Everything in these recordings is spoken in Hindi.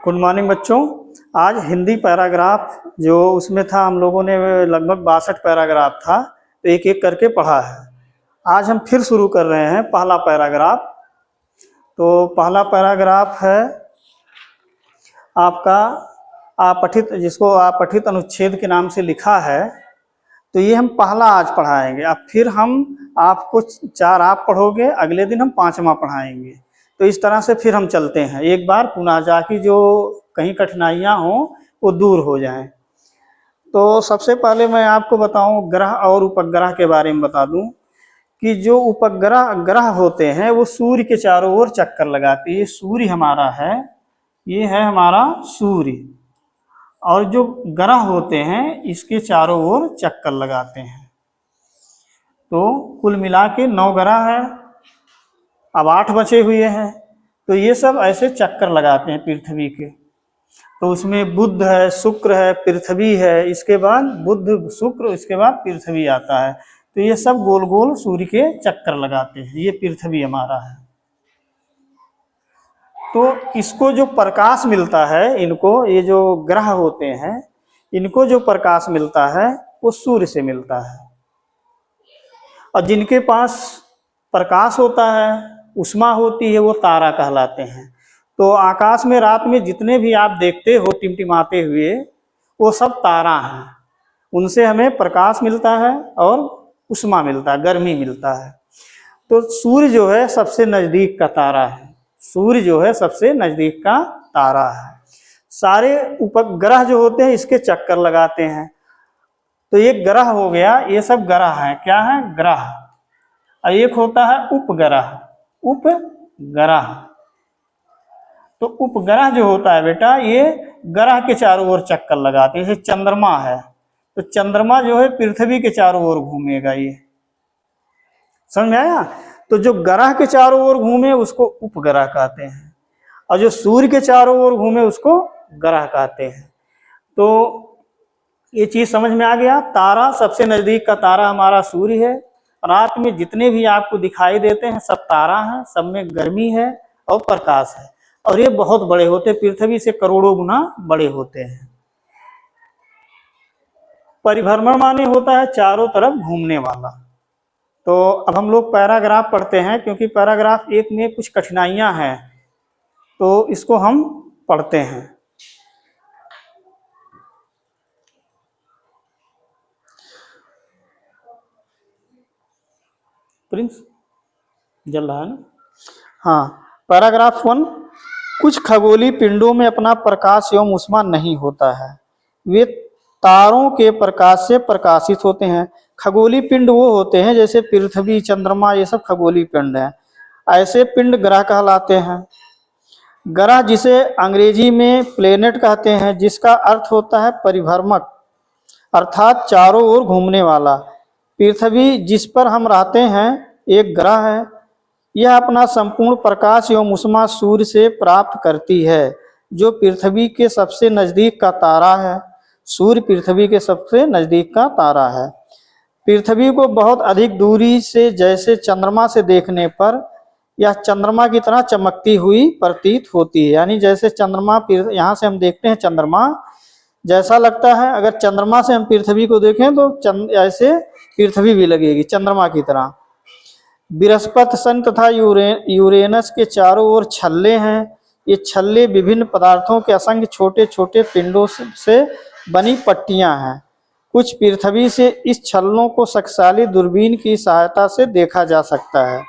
गुड मॉर्निंग बच्चों। आज हिंदी पैराग्राफ जो उसमें था, हम लोगों ने लगभग 62 पैराग्राफ था, तो एक एक करके पढ़ा है। आज हम फिर शुरू कर रहे हैं पहला पैराग्राफ। तो पहला पैराग्राफ है आपका अपठित, जिसको अपठित अनुच्छेद के नाम से लिखा है। तो ये हम पहला आज पढ़ाएंगे। अब फिर हम आपको 4 आप पढ़ोगे, अगले दिन हम 5वां पढ़ाएंगे। तो इस तरह से फिर हम चलते हैं, एक बार पुनः जाके जो कहीं कठिनाइयाँ हों वो दूर हो जाएं। तो सबसे पहले मैं आपको बताऊं, ग्रह और उपग्रह के बारे में बता दूं कि जो उपग्रह ग्रह होते हैं वो सूर्य के चारों ओर चक्कर लगाते हैं। ये सूर्य हमारा है, ये है हमारा सूर्य, और जो ग्रह होते हैं इसके चारों ओर चक्कर लगाते हैं। तो कुल मिला के 9 ग्रह है, अब 8 बचे हुए हैं। तो ये सब ऐसे चक्कर लगाते हैं पृथ्वी के। तो उसमें बुध है, शुक्र है, पृथ्वी है, इसके बाद बुध शुक्र, इसके बाद पृथ्वी आता है। तो ये सब गोल गोल सूर्य के चक्कर लगाते हैं। ये पृथ्वी हमारा है। तो इसको जो प्रकाश मिलता है, इनको, ये जो ग्रह होते हैं, इनको जो प्रकाश मिलता है वो सूर्य से मिलता है। और जिनके पास प्रकाश होता है, उष्मा होती है, वो तारा कहलाते हैं। तो आकाश में रात में जितने भी आप देखते हो टिमटिमाते हुए, वो सब तारा हैं। उनसे हमें प्रकाश मिलता है और उष्मा मिलता है, गर्मी मिलता है। तो सूर्य जो है सबसे नज़दीक का तारा है। सूर्य जो है सबसे नज़दीक का तारा है। सारे उपग्रह जो होते हैं इसके चक्कर लगाते हैं। तो एक ग्रह हो गया, ये सब ग्रह हैं। क्या है? ग्रह। और एक होता है उपग्रह। उपग्रह। तो उपग्रह जो होता है बेटा, ये ग्रह के चारों ओर चक्कर लगाते हैं। जैसे चंद्रमा है, तो चंद्रमा जो है पृथ्वी के चारों ओर घूमेगा। ये समझ में आया? तो जो ग्रह के चारों ओर घूमे उसको उपग्रह कहते हैं, और जो सूर्य के चारों ओर घूमे उसको ग्रह कहते हैं। तो ये चीज समझ में आ गया। तारा, सबसे नजदीक का तारा हमारा सूर्य है। रात में जितने भी आपको दिखाई देते हैं सब तारा हैं, सब में गर्मी है और प्रकाश है। और ये बहुत बड़े होते हैं, पृथ्वी से करोड़ों गुना बड़े होते हैं। परिभ्रमण माने होता है चारों तरफ घूमने वाला। तो अब हम लोग पैराग्राफ पढ़ते हैं, क्योंकि पैराग्राफ एक में कुछ कठिनाइयां हैं, तो इसको हम पढ़ते हैं। प्रिंस जल रहा है ना? हाँ, पैराग्राफ 1। कुछ खगोलीय पिंडों में अपना प्रकाश एवं उष्मा नहीं होता है, वे तारों के प्रकाश से प्रकाशित होते हैं। खगोलीय पिंड वो होते हैं जैसे पृथ्वी, चंद्रमा, ये सब खगोलीय पिंड हैं। ऐसे पिंड ग्रह कहलाते हैं। ग्रह, जिसे अंग्रेजी में प्लेनेट कहते हैं, जिसका अर्थ होता है परिभ्रमक, अर्थात चारों ओर घूमने वाला। पृथ्वी, जिस पर हम रहते हैं, एक ग्रह है। यह अपना संपूर्ण प्रकाश एवं उष्मा सूर्य से प्राप्त करती है, जो पृथ्वी के सबसे नजदीक का तारा है। सूर्य पृथ्वी के सबसे नजदीक का तारा है। पृथ्वी को बहुत अधिक दूरी से, जैसे चंद्रमा से देखने पर, यह चंद्रमा की तरह चमकती हुई प्रतीत होती है। यानी जैसे चंद्रमा, यहाँ से हम देखते हैं चंद्रमा, जैसा लगता है अगर चंद्रमा से हम पृथ्वी को देखें तो ऐसे पृथ्वी भी लगेगी चंद्रमा की तरह। बृहस्पति, शनि तथा यूरेनस के चारों ओर छल्ले हैं। ये छल्ले विभिन्न पदार्थों के असंख्य छोटे छोटे पिंडों से बनी पट्टियां हैं। कुछ पृथ्वी से इस छल्लों को शक्तिशाली दूरबीन की सहायता से देखा जा सकता है।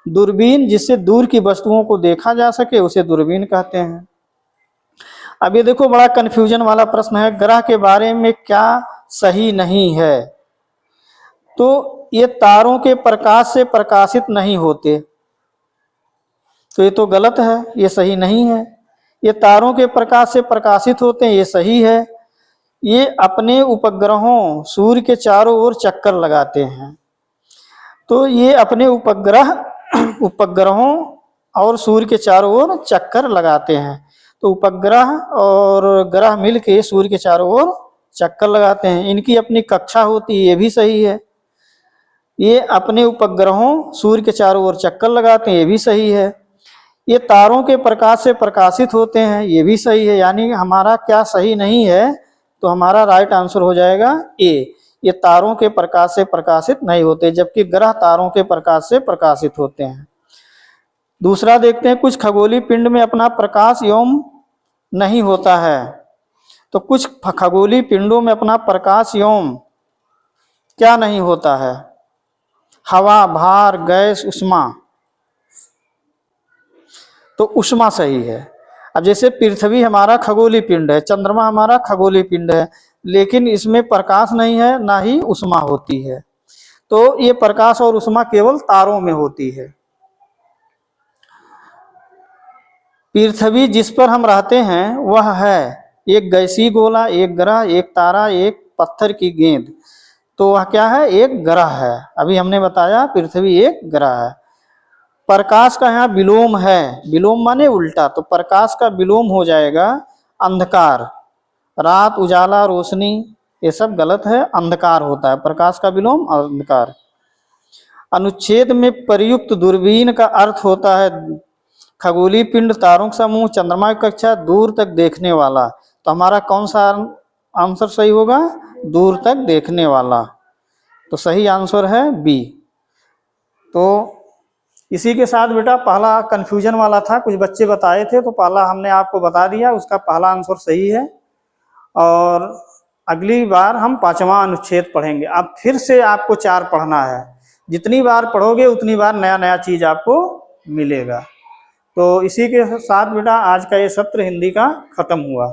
दूरबीन, जिससे दूर की वस्तुओं को देखा जा सके, उसे दूरबीन कहते हैं। अब ये देखो, बड़ा कन्फ्यूजन वाला प्रश्न है, ग्रह के बारे में क्या सही नहीं है? तो ये तारों के प्रकाश से प्रकाशित नहीं होते, तो ये तो गलत है, ये सही नहीं है। ये तारों के प्रकाश से प्रकाशित होते हैं, ये सही है। ये अपने उपग्रहों, सूर्य के चारों ओर चक्कर लगाते हैं। तो ये अपने उपग्रहों और सूर्य के चारों ओर चक्कर लगाते हैं। तो उपग्रह और ग्रह मिलके सूर्य के चारों ओर चक्कर लगाते हैं। इनकी अपनी कक्षा होती है, ये भी सही है। ये अपने उपग्रहों, सूर्य के चारों ओर चक्कर लगाते हैं, ये भी सही है। ये तारों के प्रकाश से प्रकाशित होते हैं, ये भी सही है। यानी हमारा क्या सही नहीं है, तो हमारा राइट आंसर हो जाएगा ए, ये तारों के प्रकाश से प्रकाशित नहीं होते, जबकि ग्रह तारों के प्रकाश से प्रकाशित होते हैं। दूसरा देखते हैं, कुछ खगोलीय पिंड में अपना प्रकाश एवं नहीं होता है। तो कुछ खगोलीय पिंडों में अपना प्रकाश एवं क्या नहीं होता है? हवा, भार, गैस, ऊष्मा। तो ऊष्मा सही है। अब जैसे पृथ्वी हमारा खगोलीय पिंड है, चंद्रमा हमारा खगोलीय पिंड है, लेकिन इसमें प्रकाश नहीं है, ना ही ऊष्मा होती है। तो ये प्रकाश और ऊष्मा केवल तारों में होती है। पृथ्वी जिस पर हम रहते हैं वह है एक गैसीय गोला, एक ग्रह, एक तारा, एक पत्थर की गेंद। तो वह क्या है? एक ग्रह है। अभी हमने बताया पृथ्वी एक ग्रह है। प्रकाश का यहाँ विलोम है, विलोम माने उल्टा, तो प्रकाश का विलोम हो जाएगा अंधकार। रात, उजाला, रोशनी, ये सब गलत है, अंधकार होता है। प्रकाश का विलोम अंधकार। अनुच्छेद में प्रयुक्त दूरबीन का अर्थ होता है खगोलीय पिंड, तारों का समूह, चंद्रमा की कक्षा, दूर तक देखने वाला। तो हमारा कौन सा आंसर सही होगा? दूर तक देखने वाला। तो सही आंसर है बी। तो इसी के साथ बेटा पहला कंफ्यूजन वाला था, कुछ बच्चे बताए थे, तो पहला हमने आपको बता दिया, उसका पहला आंसर सही है। और अगली बार हम पांचवा अनुच्छेद पढ़ेंगे। अब फिर से आपको 4 पढ़ना है, जितनी बार पढ़ोगे उतनी बार नया नया चीज आपको मिलेगा। तो इसी के साथ बेटा आज का ये सत्र हिंदी का खत्म हुआ।